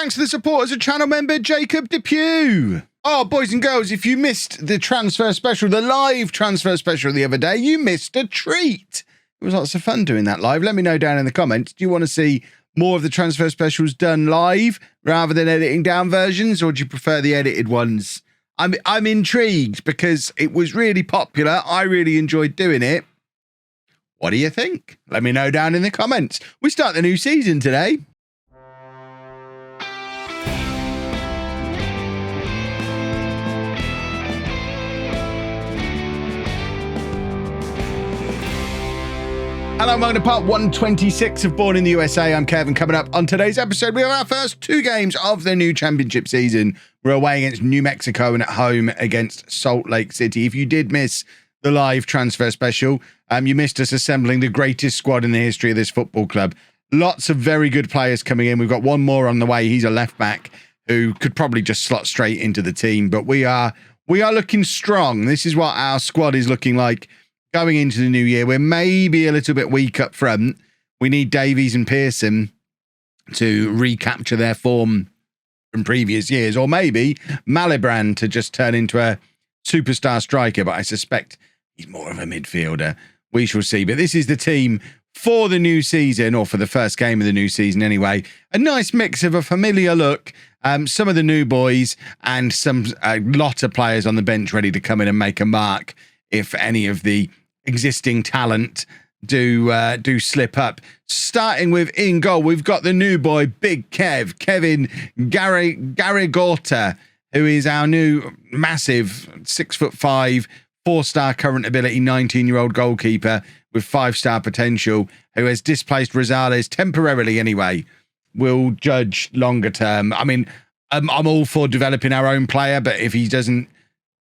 Thanks to the support as a channel member, Jacob Depew. Oh, boys and girls, if you missed the transfer special, the live transfer special the other day, you missed a treat. It was lots of fun doing that live. Let me know down in the comments. Do you want to see more of the transfer specials done live rather than editing down versions, or do you prefer the edited ones? I'm intrigued because it was really popular. I really enjoyed doing it. What do you think? Let me know down in the comments. We start the new season today. Hello, welcome to part 126 of Bourne in the USA. I'm Kevin. Coming up on today's episode, we have our first two games of the new championship season. We're away against New Mexico and at home against Salt Lake City. If you did miss the live transfer special, you missed us assembling the greatest squad in the history of this football club. Lots of very good players coming in. We've got one more on the way. He's a left back who could probably just slot straight into the team. But we are looking strong. This is what our squad is looking like going into the new year. We're maybe a little bit weak up front. We need Davies and Pearson to recapture their form from previous years, or maybe Malibran to just turn into a superstar striker, but I suspect he's more of a midfielder. We shall see. But this is the team for the new season, or for the first game of the new season anyway. A nice mix of a familiar look, some of the new boys, and a lot of players on the bench ready to come in and make a mark if any of the existing talent do slip up. Starting with in goal, we've got the new boy, Big Kevin Garrigota, who is our new massive 6'5", 4-star current ability, 19-year-old goalkeeper with 5-star potential, who has displaced Rosales temporarily anyway. We'll judge longer term. I mean, I'm all for developing our own player, but if he doesn't,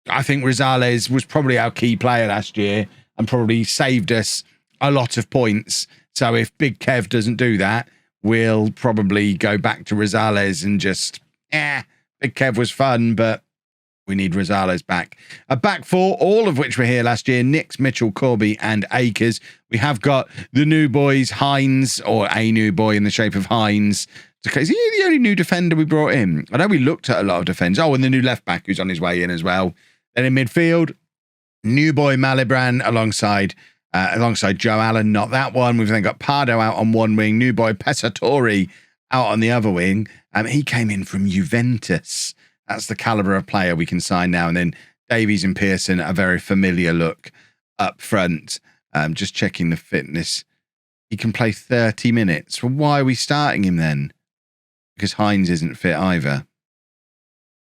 I think Rosales was probably our key player last year and probably saved us a lot of points. So if Big Kev doesn't do that, we'll probably go back to Rosales and just, Big Kev was fun, but we need Rosales back. A back four, all of which were here last year: Nix, Mitchell, Corby, and Akers. We have got the new boys, Hines, or a new boy in the shape of Hines. Is he the only new defender we brought in? I know we looked at a lot of defenders. Oh, and the new left back who's on his way in as well. Then in midfield, new boy Malibran alongside Joe Allen, not that one. We've then got Pardo out on one wing, new boy Pescatori out on the other wing. He came in from Juventus. That's the caliber of player we can sign now. And then Davies and Pearson, a very familiar look up front. Just checking the fitness. He can play 30 minutes. Well, why are we starting him then? Because Hines isn't fit either.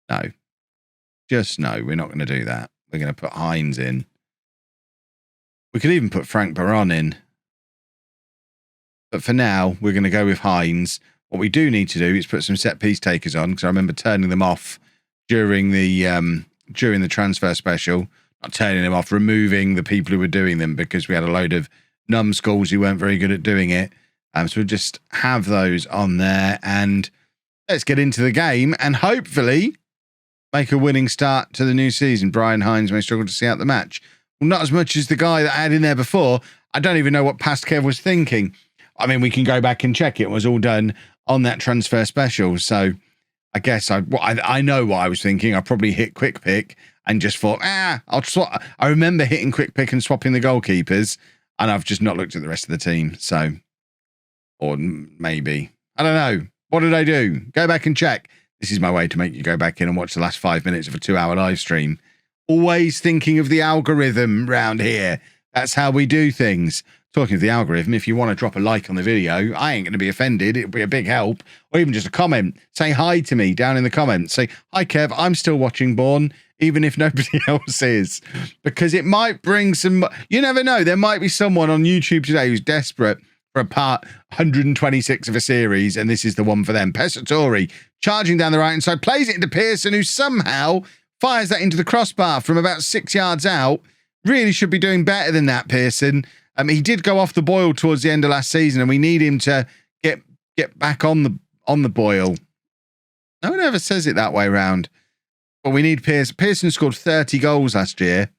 No. Just no, we're not going to do that. We're going to put Hines in. We could even put Frank Baron in. But for now, we're going to go with Hines. What we do need to do is put some set-piece takers on, because I remember turning them off during the transfer special. Not turning them off, removing the people who were doing them, because we had a load of numbskulls who weren't very good at doing it. So we'll just have those on there, and let's get into the game, and hopefully make a winning start to the new season. Brian Hines may struggle to see out the match. Well, not as much as the guy that I had in there before. I don't even know what Past Kev was thinking. I mean, we can go back and check. It was all done on that transfer special. So I guess I know what I was thinking. I probably hit quick pick and just thought, I'll swap. I remember hitting quick pick and swapping the goalkeepers, and I've just not looked at the rest of the team. So, or maybe, I don't know. What did I do? Go back and check. This is my way to make you go back in and watch the last 5 minutes of a 2-hour live stream. Always thinking of the algorithm round here. That's how we do things. Talking of the algorithm, if you want to drop a like on the video, I ain't going to be offended. It'll be a big help. Or even just a comment. Say hi to me down in the comments. Say, hi, Kev, I'm still watching Bourne, even if nobody else is. Because it might bring some... You never know. There might be someone on YouTube today who's desperate for a part 126 of a series, and this is the one for them. Pescatori charging down the right-hand side, plays it into Pearson, who somehow fires that into the crossbar from about 6 yards out. Really should be doing better than that, Pearson. He did go off the boil towards the end of last season, and we need him to get back on the boil. No one ever says it that way round. But we need Pearson. Pearson scored 30 goals last year.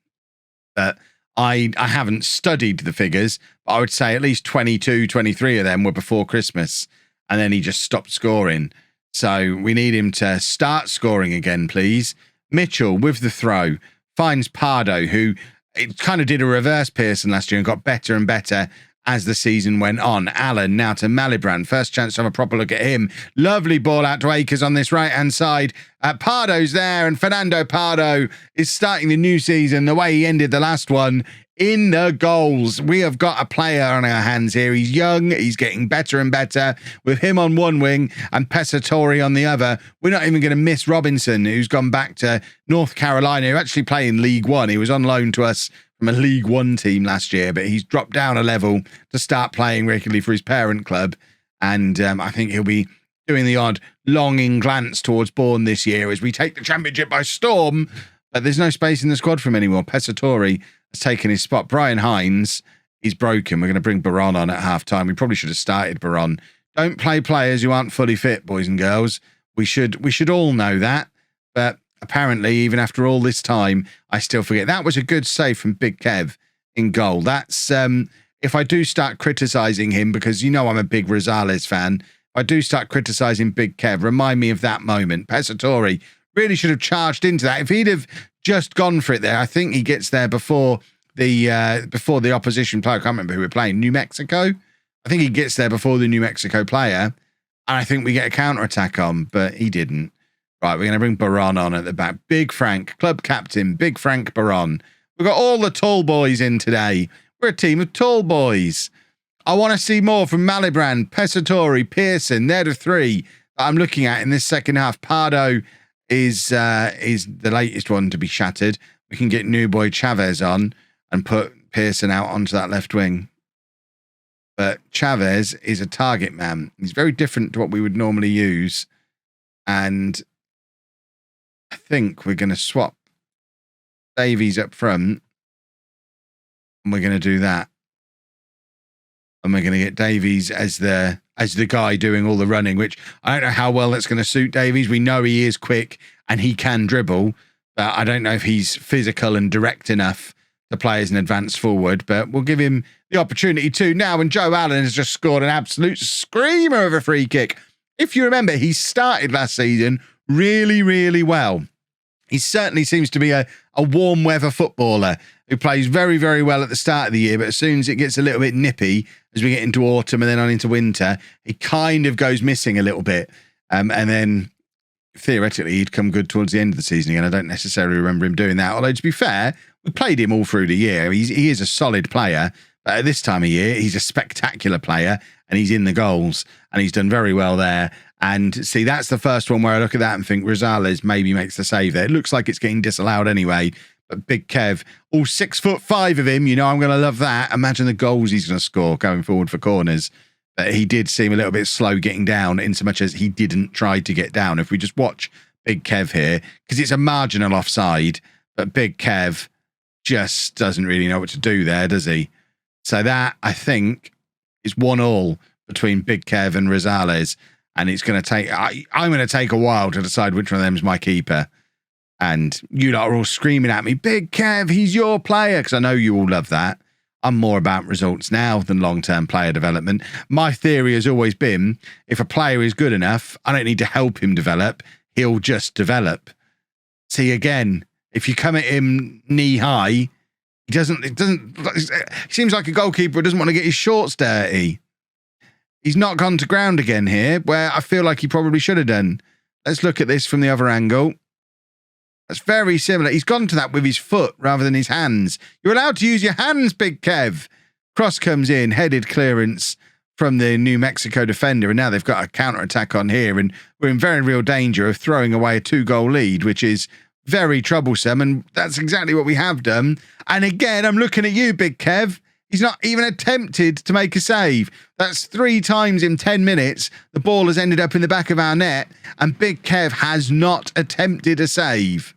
I haven't studied the figures, but I would say at least 22, 23 of them were before Christmas. And then he just stopped scoring. So we need him to start scoring again, please. Mitchell with the throw finds Pardo, who it kind of did a reverse Pearson last year and got better and better as the season went on. Allen now to Malibran. First chance to have a proper look at him. Lovely ball out to Akers on this right-hand side. Pardo's there, and Fernando Pardo is starting the new season the way he ended the last one, in the goals. We have got a player on our hands here. He's young. He's getting better and better. With him on one wing and Pescatori on the other, we're not even going to miss Robinson, who's gone back to North Carolina, who actually play in League One. He was on loan to us from a League One team last year, but he's dropped down a level to start playing regularly for his parent club. And I think he'll be doing the odd longing glance towards Bourne this year as we take the championship by storm. But there's no space in the squad for him anymore. Pescatori has taken his spot. Brian Hines is broken. We're going to bring Baron on at half-time. We probably should have started Baron. Don't play players who aren't fully fit, boys and girls. We should all know that. But apparently, even after all this time, I still forget. That was a good save from Big Kev in goal. That's if I do start criticising him, because you know I'm a big Rosales fan, if I do start criticising Big Kev, remind me of that moment. Pescatori really should have charged into that. If he'd have just gone for it there, I think he gets there before the opposition player. I can't remember who we're playing. New Mexico? I think he gets there before the New Mexico player, and I think we get a counter-attack on, but he didn't. Right, we're going to bring Baron on at the back. Big Frank, club captain, Big Frank Baron. We've got all the tall boys in today. We're a team of tall boys. I want to see more from Malibran, Pescatori, Pearson. They're the three that I'm looking at in this second half. Pardo is the latest one to be shattered. We can get new boy Chavez on and put Pearson out onto that left wing. But Chavez is a target man. He's very different to what we would normally use. And I think we're going to swap Davies up front. And we're going to do that. And we're going to get Davies as the guy doing all the running, which I don't know how well that's going to suit Davies. We know he is quick and he can dribble, but I don't know if he's physical and direct enough to play as an advanced forward, but we'll give him the opportunity to now. And Joe Allen has just scored an absolute screamer of a free kick. If you remember, he started last season really, really well. He certainly seems to be a warm weather footballer who plays very, very well at the start of the year, but as soon as it gets a little bit nippy, as we get into autumn and then on into winter, he kind of goes missing a little bit. And then theoretically, he'd come good towards the end of the season again. I don't necessarily remember him doing that. Although, to be fair, we played him all through the year. He is a solid player. But at this time of year, he's a spectacular player and he's in the goals and he's done very well there. And see, that's the first one where I look at that and think Rosales maybe makes the save there. It looks like it's getting disallowed anyway. But Big Kev, all 6'5" of him, you know, I'm going to love that. Imagine the goals he's going to score going forward for corners. But he did seem a little bit slow getting down in so much as he didn't try to get down. If we just watch Big Kev here, because it's a marginal offside, but Big Kev just doesn't really know what to do there, does he? So that, I think, is 1-1 between Big Kev and Rosales. And it's going to take, I'm going to take a while to decide which one of them is my keeper. And you lot are all screaming at me, Big Kev, he's your player, because I know you all love that. I'm more about results now than long-term player development. My theory has always been, if a player is good enough, I don't need to help him develop. He'll just develop. See, again, if you come at him knee-high, he seems like a goalkeeper who doesn't want to get his shorts dirty. He's not gone to ground again here, where I feel like he probably should have done. Let's look at this from the other angle. That's very similar. He's gone to that with his foot rather than his hands. You're allowed to use your hands, Big Kev. Cross comes in, headed clearance from the New Mexico defender, and now they've got a counter-attack on here, and we're in very real danger of throwing away a 2-goal lead, which is very troublesome, and that's exactly what we have done. And again, I'm looking at you, Big Kev. He's not even attempted to make a save. That's 3 times in 10 minutes. The ball has ended up in the back of our net, and Big Kev has not attempted a save.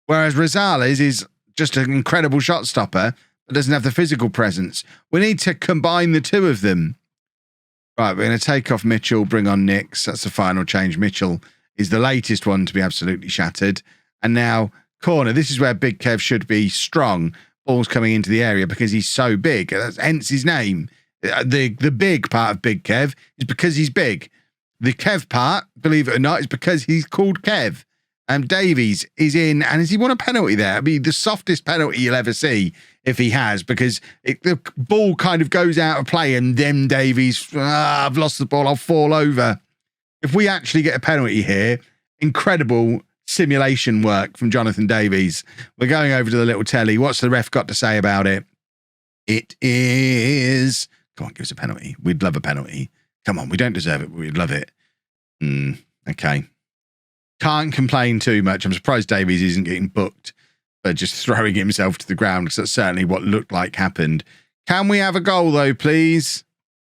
Whereas Rosales is just an incredible shot stopper, but doesn't have the physical presence. We need to combine the two of them. Right, we're going to take off Mitchell, bring on Nix. That's the final change. Mitchell is the latest one to be absolutely shattered. And now, corner. This is where Big Kev should be strong. Ball's coming into the area because he's so big. That's hence his name. The big part of Big Kev is because he's big. The Kev part, believe it or not, is because he's called Kev. Davies is in, and has he won a penalty there? I mean, the softest penalty you'll ever see if he has, because the ball kind of goes out of play, and then Davies, I've lost the ball, I'll fall over. If we actually get a penalty here, incredible simulation work from Jonathan Davies. We're going over to the little telly. What's the ref got to say about it? It is... Come on, give us a penalty. We'd love a penalty. Come on, we don't deserve it, but we'd love it. Okay. Can't complain too much. I'm surprised Davies isn't getting booked for just throwing himself to the ground, because that's certainly what looked like happened. Can we have a goal, though, please?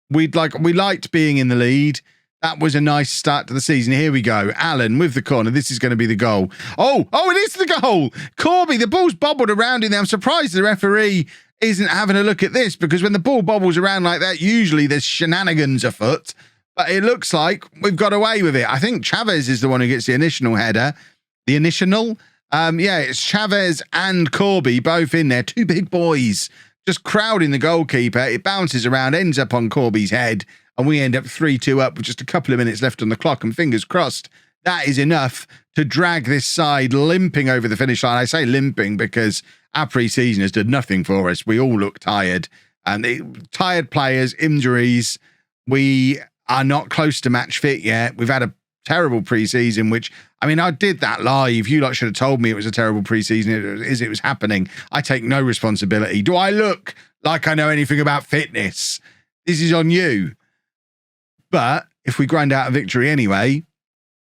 We liked being in the lead. That was a nice start to the season. Here we go. Allen with the corner. This is going to be the goal. Oh, it is the goal. Corby, the ball's bobbled around in there. I'm surprised the referee isn't having a look at this, because when the ball bobbles around like that, usually there's shenanigans afoot. But it looks like we've got away with it. I think Chavez is the one who gets the initial header. The initial? Yeah, it's Chavez and Corby both in there. Two big boys just crowding the goalkeeper. It bounces around, ends up on Corby's head, and we end up 3-2 up with just a couple of minutes left on the clock. And fingers crossed, that is enough to drag this side limping over the finish line. I say limping because our pre-season has done nothing for us. We all look tired. And tired players, injuries. We are not close to match fit yet. We've had a terrible pre-season, which, I mean, I did that live. You lot should have told me it was a terrible pre-season it was happening. I take no responsibility. Do I look like I know anything about fitness? This is on you. But if we grind out a victory anyway,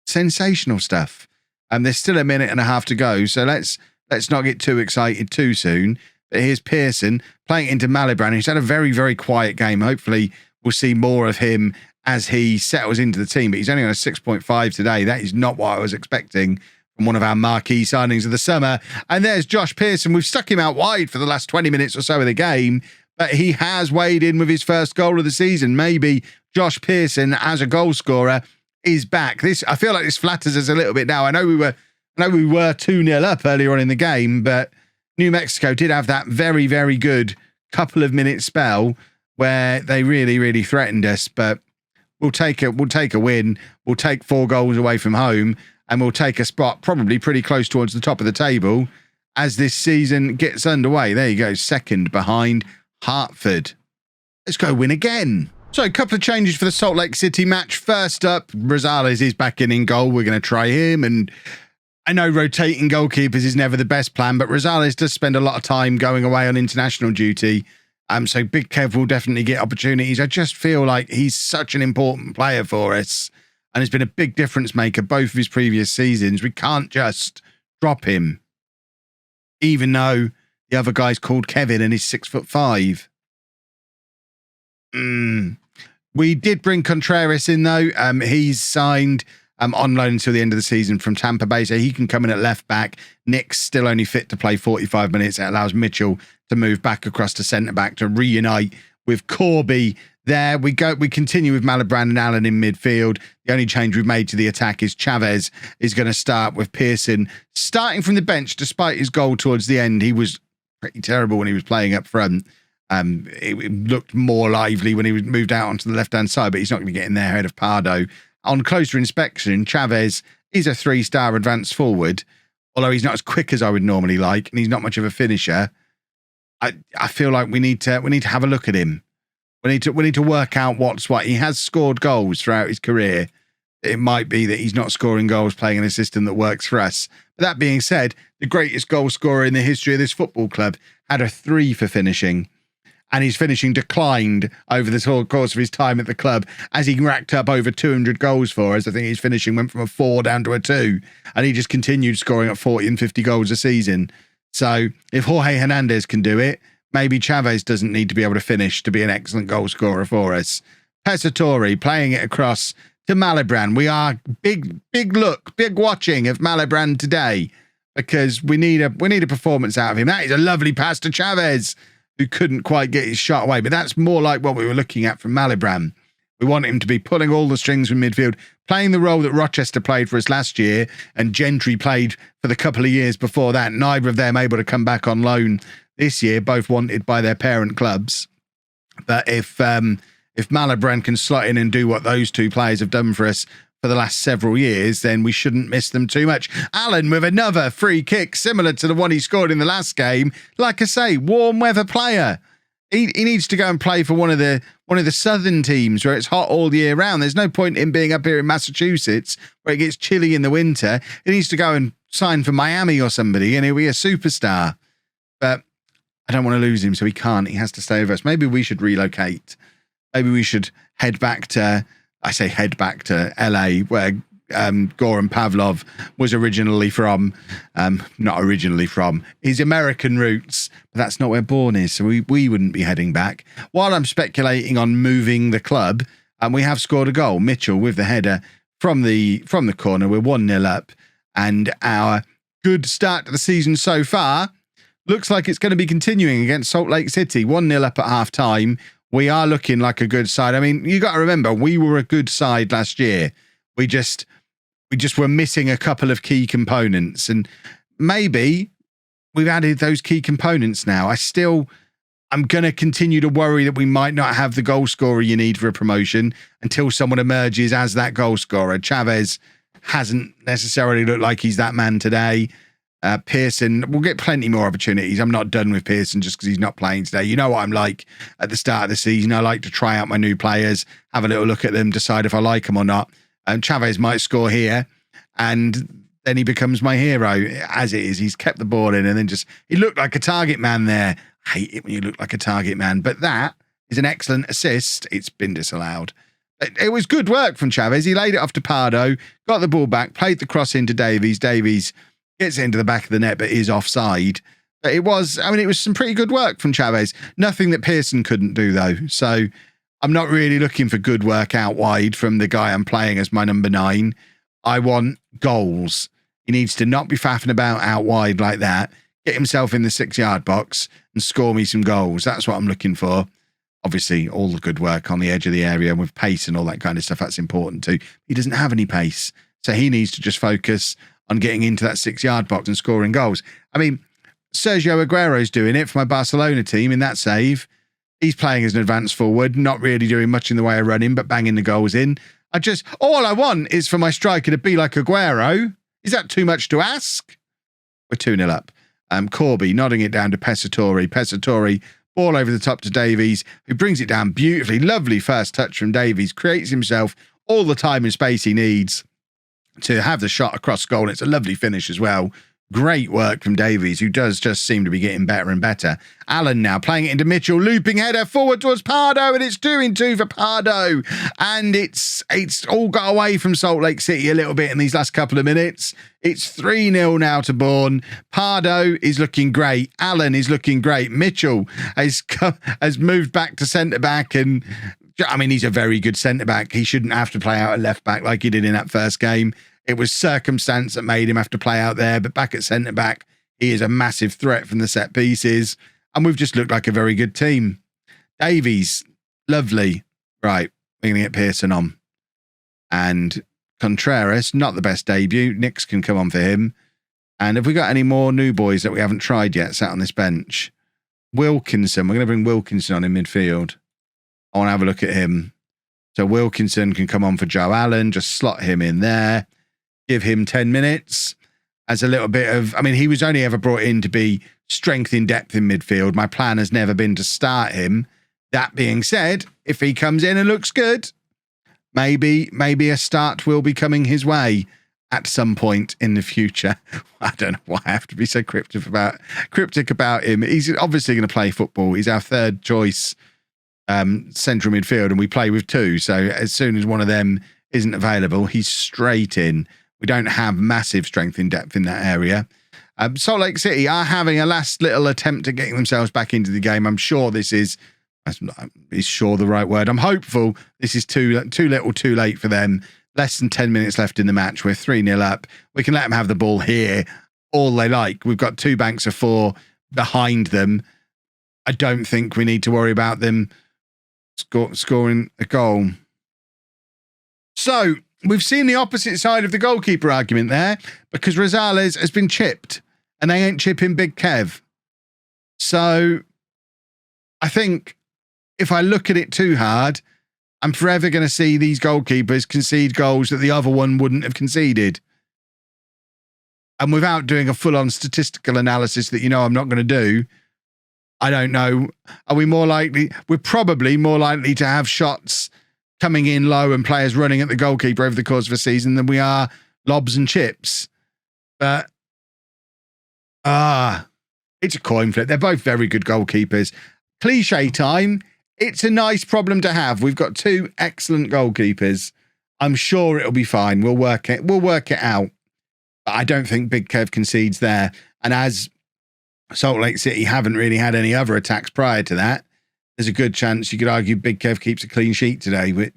sensational stuff. There's still a minute and a half to go, so let's not get too excited too soon. But here's Pearson playing into Malibran, who's had a very, very quiet game. Hopefully we'll see more of him as he settles into the team, but he's only on a 6.5 today. That is not what I was expecting from one of our marquee signings of the summer. And there's Josh Pearson. We've stuck him out wide for the last 20 minutes or so of the game, but he has weighed in with his first goal of the season. Maybe Josh Pearson, as a goal scorer, is back. I feel like this flatters us a little bit now. I know we were 2-0 up earlier on in the game, but New Mexico did have that very, very good couple of minute spell where they really, really threatened us, but we'll take a win. We'll take 4 goals away from home, and we'll take a spot probably pretty close towards the top of the table as this season gets underway. There you go, second behind Hartford. Let's go win again. So a couple of changes for the Salt Lake City match. First up, Rosales is back in goal. We're going to try him, and I know rotating goalkeepers is never the best plan, but Rosales does spend a lot of time going away on international duty. So Big Kev will definitely get opportunities. I just feel like he's such an important player for us, and has been a big difference maker both of his previous seasons. We can't just drop him, even though the other guy's called Kevin and he's 6'5". We did bring Contreras in though. He's signed on loan until the end of the season from Tampa Bay, so he can come in at left back. Nick's still only fit to play 45 minutes. It allows Mitchell to move back across to centre back to reunite with Corby. There we go. We continue with Malibran and Allen in midfield. The only change we've made to the attack is Chavez is going to start with Pearson starting from the bench. Despite his goal towards the end, he was pretty terrible when he was playing up front. It looked more lively when he was moved out onto the left-hand side, but he's not going to get in there ahead of Pardo. On closer inspection, Chavez is a 3-star advanced forward, although he's not as quick as I would normally like, and he's not much of a finisher. I feel like we need to have a look at him. We need to work out what's what. He has scored goals throughout his career. It might be that he's not scoring goals playing in a system that works for us. But that being said, the greatest goal scorer in the history of this football club had a 3 for finishing. And his finishing declined over the whole course of his time at the club as he racked up over 200 goals for us. I think his finishing went from a 4 down to a 2, and he just continued scoring at 40 and 50 goals a season. So if Jorge Hernandez can do it, maybe Chavez doesn't need to be able to finish to be an excellent goal scorer for us. Pesatore playing it across to Malibran. We are big watching of Malibran today because we need a performance out of him. That is a lovely pass to Chavez, who couldn't quite get his shot away. But that's more like what we were looking at from Malibran. We want him to be pulling all the strings from midfield, playing the role that Rochester played for us last year and Gentry played for the couple of years before that. Neither of them able to come back on loan this year, both wanted by their parent clubs. But if if Malibran can slot in and do what those two players have done for us for the last several years, then we shouldn't miss them too much. Alan with another free kick, similar to the one he scored in the last game. Like I say, warm weather player. He needs to go and play for one of the southern teams where it's hot all year round. There's no point in being up here in Massachusetts where it gets chilly in the winter. He needs to go and sign for Miami or somebody and he'll be a superstar. But I don't want to lose him, so he can't. He has to stay with us. Maybe we should relocate. Maybe we should head back to LA, where Goran Pavlov was originally from. Not originally from. His American roots. But that's not where Bourne is, so we wouldn't be heading back. While I'm speculating on moving the club, we have scored a goal. Mitchell with the header from the corner. We're 1-0 up. And our good start to the season so far looks like it's going to be continuing against Salt Lake City. 1-0 up at half time. We are looking like a good side. I mean, you got to remember, we were a good side last year. We just were missing a couple of key components. And maybe we've added those key components now. I'm going to continue to worry that we might not have the goal scorer you need for a promotion until someone emerges as that goal scorer. Chavez hasn't necessarily looked like he's that man today. Pearson, we'll get plenty more opportunities. I'm not done with Pearson just because he's not playing today. You know what I'm like at the start of the season. I like to try out my new players, have a little look at them, decide if I like them or not. Chavez might score here, and then he becomes my hero. As it is, he's kept the ball in, and then he looked like a target man there. I hate it when you look like a target man, but that is an excellent assist. It's been disallowed. It was good work from Chavez. He laid it off to Pardo, got the ball back, played the cross into Davies. Davies gets it into the back of the net, but is offside. But it was some pretty good work from Chavez. Nothing that Pearson couldn't do, though. So I'm not really looking for good work out wide from the guy I'm playing as my number 9. I want goals. He needs to not be faffing about out wide like that, get himself in the 6-yard box and score me some goals. That's what I'm looking for. Obviously, all the good work on the edge of the area with pace and all that kind of stuff, that's important too. He doesn't have any pace, so he needs to just focus on getting into that 6-yard box and scoring goals. I mean, Sergio Aguero's doing it for my Barcelona team in that save. He's playing as an advanced forward, not really doing much in the way of running, but banging the goals in. All I want is for my striker to be like Aguero. Is that too much to ask? We're 2-0 up. Corby nodding it down to Pescatori. Pescatori, ball over the top to Davies, who brings it down beautifully. Lovely first touch from Davies. Creates himself all the time and space he needs to have the shot across goal. It's a lovely finish as well. Great work from Davies, who does just seem to be getting better and better. Allen now playing it into Mitchell, looping header forward towards Pardo, and it's 2-2 for Pardo. And it's all got away from Salt Lake City a little bit in these last couple of minutes. It's 3-0 now to Bourne. Pardo is looking great. Allen is looking great. Mitchell has moved back to centre-back, and I mean, he's a very good centre-back. He shouldn't have to play out at left-back like he did in that first game. It was circumstance that made him have to play out there, but back at centre-back, he is a massive threat from the set pieces, and we've just looked like a very good team. Davies, lovely. Right, we're going to get Pearson on. And Contreras, not the best debut. Nix can come on for him. And have we got any more new boys that we haven't tried yet sat on this bench? Wilkinson, we're going to bring Wilkinson on in midfield. I want to have a look at him. So Wilkinson can come on for Joe Allen, just slot him in there. Give him 10 minutes as a little bit of... I mean, he was only ever brought in to be strength in depth in midfield. My plan has never been to start him. That being said, if he comes in and looks good, maybe a start will be coming his way at some point in the future. I don't know why I have to be so cryptic about him. He's obviously going to play football. He's our third choice central midfield, and we play with 2. So as soon as one of them isn't available, he's straight in. We don't have massive strength in depth in that area. Salt Lake City are having a last little attempt at getting themselves back into the game. I'm sure this is sure the right word. I'm hopeful this is too little too late for them. Less than 10 minutes left in the match. We're 3-0 up. We can let them have the ball here all they like. We've got 2 banks of 4 behind them. I don't think we need to worry about them scoring a goal. So we've seen the opposite side of the goalkeeper argument there, because Rosales has been chipped and they ain't chipping Big Kev. So I think if I look at it too hard, I'm forever going to see these goalkeepers concede goals that the other one wouldn't have conceded. And without doing a full-on statistical analysis that I'm not going to do, I don't know. Are we more likely? We're probably more likely to have shots coming in low and players running at the goalkeeper over the course of a season than we are lobs and chips. But, it's a coin flip. They're both very good goalkeepers. Cliche time. It's a nice problem to have. We've got two excellent goalkeepers. I'm sure it'll be fine. We'll work it out. But I don't think Big Kev concedes there. And as Salt Lake City haven't really had any other attacks prior to that, there's a good chance you could argue Big Kev keeps a clean sheet today, then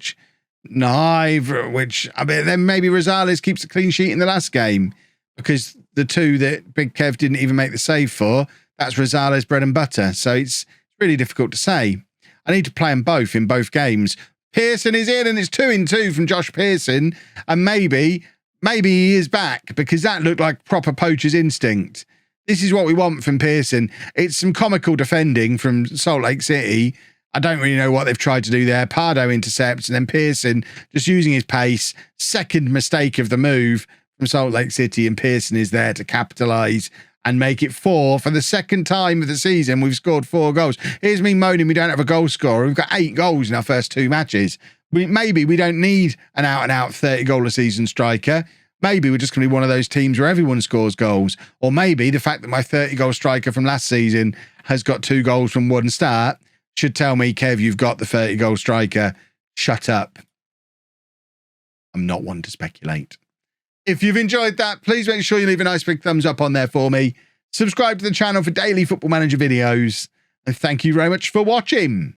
maybe Rosales keeps a clean sheet in the last game, because the two that Big Kev didn't even make the save for, that's Rosales' bread and butter. So it's really difficult to say. I need to play them both in both games. Pearson is in, and it's 2-2 from Josh Pearson. And maybe he is back, because that looked like proper poacher's instinct. This is what we want from Pearson. It's some comical defending from Salt Lake City. I don't really know what they've tried to do there. Pardo intercepts, and then Pearson just using his pace. Second mistake of the move from Salt Lake City, and Pearson is there to capitalise and make it 4 for the second time of the season. We've scored 4 goals. Here's me moaning we don't have a goal scorer. We've got 8 goals in our first 2 matches. Maybe we don't need an out-and-out 30-goal-a-season striker. Maybe we're just going to be one of those teams where everyone scores goals. Or maybe the fact that my 30-goal striker from last season has got 2 goals from one start should tell me, Kev, you've got the 30-goal striker. Shut up. I'm not one to speculate. If you've enjoyed that, please make sure you leave a nice big thumbs up on there for me. Subscribe to the channel for daily Football Manager videos. And thank you very much for watching.